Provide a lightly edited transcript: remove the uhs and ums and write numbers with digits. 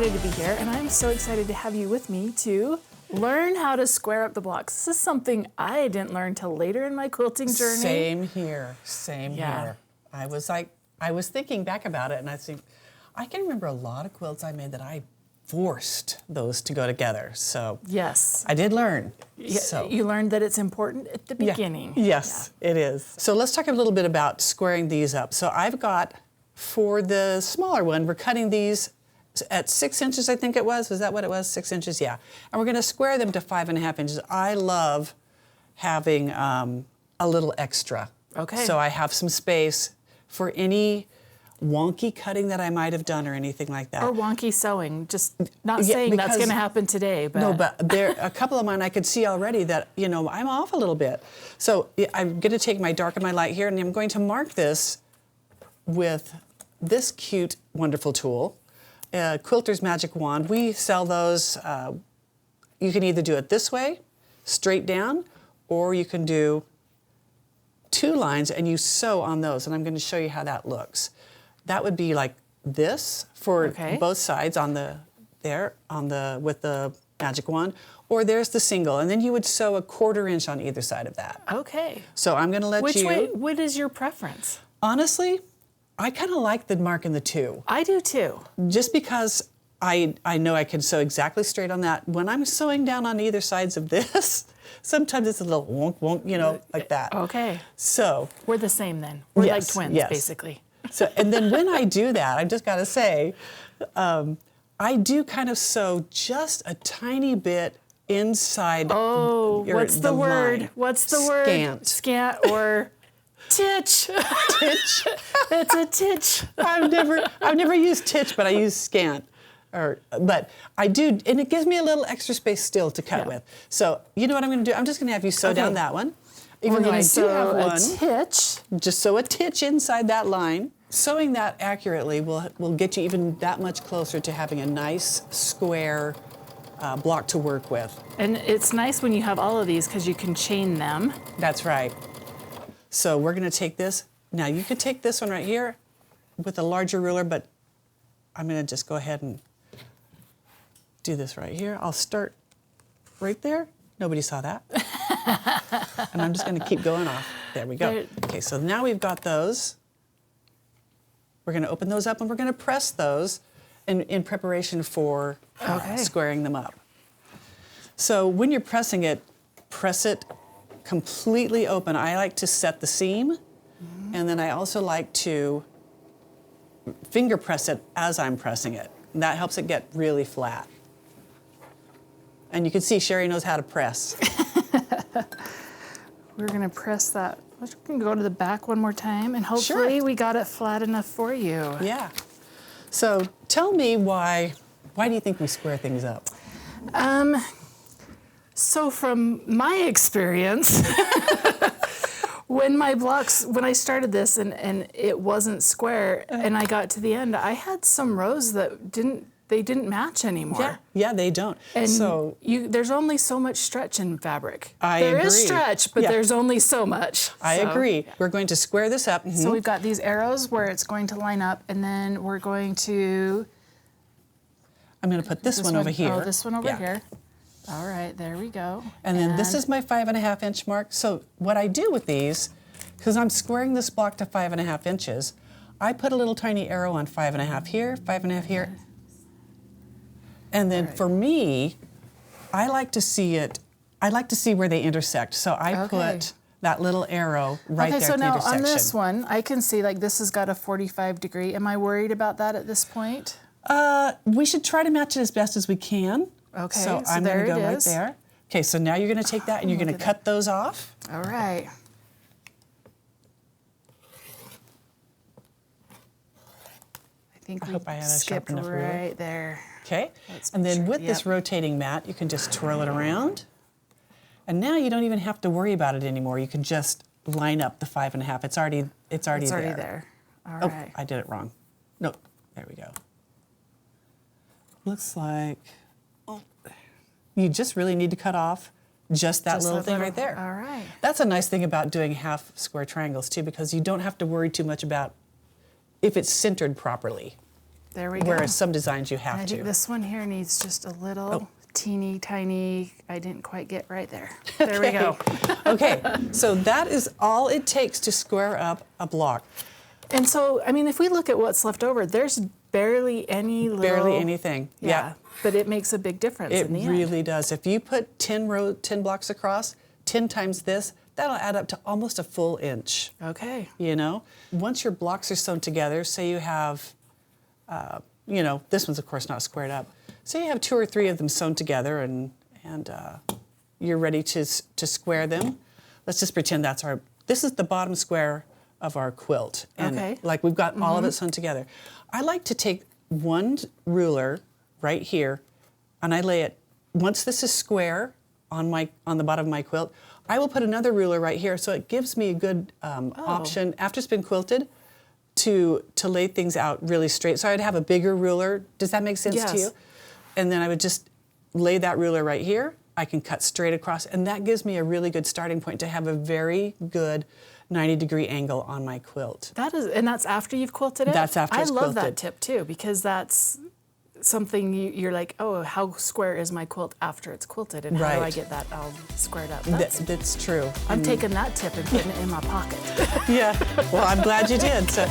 excited to be here, and I'm so excited to have you with me to learn how to square up the blocks. This is something I didn't learn till later in my quilting journey. Same here, same here. I was thinking back about it, and I can remember a lot of quilts I made that I forced those to go together. So yes, I did learn. Yeah, so you learned that it's important at the beginning. Yes, it is. So let's talk a little bit about squaring these up. So I've got, for the smaller one, we're cutting these at 6 inches, I think it was. Was that what it was? 6 inches, yeah. And we're going to square them to 5.5 inches. I love having a little extra. Okay. So I have some space for any wonky cutting that I might have done or anything like that. Or wonky sewing. Just not saying that's going to happen today, but... No, but there a couple of mine I could see already that, you know, I'm off a little bit. So I'm going to take my dark and my light here, and I'm going to mark this with this cute, wonderful tool. Quilter's Magic Wand. We sell those. You can either do it this way, straight down, or you can do 2 lines and you sew on those. And I'm going to show you how that looks. That would be like this for both sides on the with the Magic Wand, or there's the single, and then you would sew a 1/4 inch on either side of that. Okay. So I'm going to let you. Which way? What is your preference? Honestly, I kind of like the mark in the 2. I do too. Just because I know I can sew exactly straight on that. When I'm sewing down on either sides of this, sometimes it's a little wonk, wonk, you know, like that. Okay. So we're the same then. We're like twins, basically. So, and then when I do that, I just got to say, I do kind of sew just a tiny bit inside. Oh, what's the word? line. What's the word? Scant. Scant or titch. Titch. It's a titch. I've never used titch, but I use scant. But I do, and it gives me a little extra space still to cut with. So you know what I'm going to do? I'm just going to have you sew down that one. Even though I do have one, titch. just sew a titch inside that line. Sewing that accurately will get you even that much closer to having a nice square block to work with. And it's nice when you have all of these because you can chain them. That's right. So we're going to take this. Now you could take this one right here with a larger ruler, but I'm going to just go ahead and do this right here. I'll start right there. Nobody saw that. And I'm just going to keep going off. There we go. Okay, so now we've got those. We're going to open those up and we're going to press those in preparation for squaring them up. So when you're pressing it, press it completely open. I like to set the seam, and then I also like to finger press it as I'm pressing it. And that helps it get really flat. And you can see Cheri knows how to press. We're going to press that. We're going to go to the back one more time, and hopefully we got it flat enough for you. Yeah. So tell me why do you think we square things up? So from my experience, when I started this and it wasn't square, and I got to the end, I had some rows that didn't match anymore. Yeah, they don't. And so there's only so much stretch in fabric. There is stretch, but there's only so much. I agree. We're going to square this up. So we've got these arrows where it's going to line up, and then we're going to... I'm going to put this one over here. Oh, this one over here. All right, there we go. And then this is my 5.5 inch mark. So what I do with these, because I'm squaring this block to 5.5 inches, I put a little tiny arrow on 5.5 here, 5.5 here. And then for me, I like to see where they intersect. So I put that little arrow right there at the intersection. Okay, so now on this one, I can see like this has got a 45 degree. Am I worried about that at this point? We should try to match it as best as we can. Okay, so I'm going to go right there. Okay, so now you're going to take that and you're going to cut those off. All right. I hope I had a skipped sharp enough ruler. Right there. Okay, and then with this rotating mat, you can just twirl it around. And now you don't even have to worry about it anymore. You can just line up the 5.5. It's already there. All right. I did it wrong. No, there we go. Looks like you just really need to cut off just that little thing right there. All right. That's a nice thing about doing half square triangles too, because you don't have to worry too much about if it's centered properly. There we go. Whereas some designs you have I to. think this one here needs just a little Oh. teeny tiny, I didn't quite get right there. There we go. Okay, so that is all it takes to square up a block. And so, I mean, if we look at what's left over, there's barely any little... Barely anything. Yeah. But it makes a big difference It in the end. really does. If you put 10 blocks across, 10 times this, that'll add up to almost a full inch. Okay. You know, once your blocks are sewn together, say you have, you know, this one's of course not squared up. Say you have 2 or 3 of them sewn together, and you're ready to square them. Let's just pretend this is the bottom square of our quilt, and Okay. like we've got all of it sewn together. I like to take one ruler right here, and I lay it. Once this is square on the bottom of my quilt, I will put another ruler right here, so it gives me a good option after it's been quilted to lay things out really straight. So I'd have a bigger ruler. Does that make sense to you? Yes. And then I would just lay that ruler right here. I can cut straight across, and that gives me a really good starting point to have a very good 90-degree angle on my quilt. And that's after you've quilted it? That's after it's I love that quilted. tip too, because that's something you're like, oh, how square is my quilt after it's quilted, and how do I Right. get that all squared up? That's true. I'm taking that tip and putting it in my pocket. Yeah, well, I'm glad you did. So.